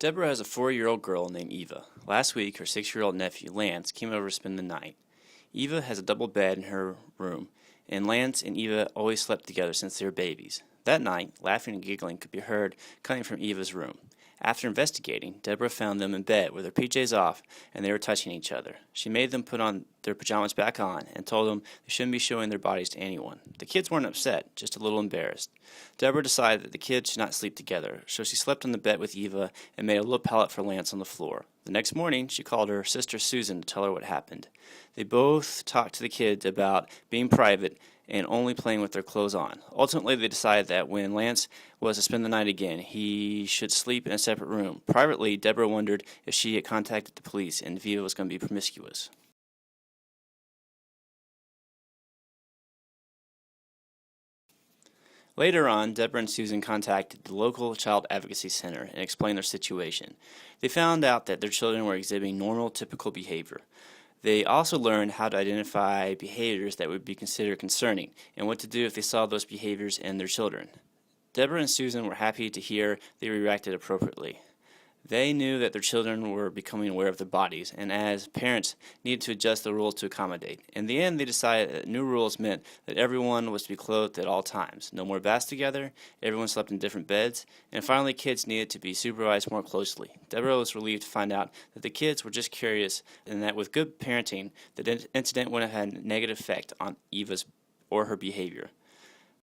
Deborah has a 4-year-old girl named Eva. Last week, her 6-year-old nephew, Lance, came over to spend the night. Eva has a double bed in her room, and Lance and Eva always slept together since they were babies. That night, laughing and giggling could be heard coming from Eva's room. After investigating, Deborah found them in bed with their PJs off, and they were touching each other. She made them put on their pajamas back on and told them they shouldn't be showing their bodies to anyone. The kids weren't upset, just a little embarrassed. Deborah decided that the kids should not sleep together, so she slept on the bed with Eva and made a little pallet for Lance on the floor. The next morning, she called her sister Susan to tell her what happened. They both talked to the kids about being private and only playing with their clothes on. Ultimately, they decided that when Lance was to spend the night again, he should sleep in a separate room. Privately, Deborah wondered if she had contacted the police and if Eva was going to be promiscuous. Later on, Deborah and Susan contacted the local child advocacy center and explained their situation. They found out that their children were exhibiting normal, typical behavior. They also learned how to identify behaviors that would be considered concerning and what to do if they saw those behaviors in their children. Deborah and Susan were happy to hear they reacted appropriately. They knew that their children were becoming aware of their bodies, and as parents needed to adjust the rules to accommodate. In the end, they decided that new rules meant that everyone was to be clothed at all times. No more baths together, everyone slept in different beds, and finally kids needed to be supervised more closely. Deborah was relieved to find out that the kids were just curious and that with good parenting, the incident wouldn't have had a negative effect on Eva's or her behavior.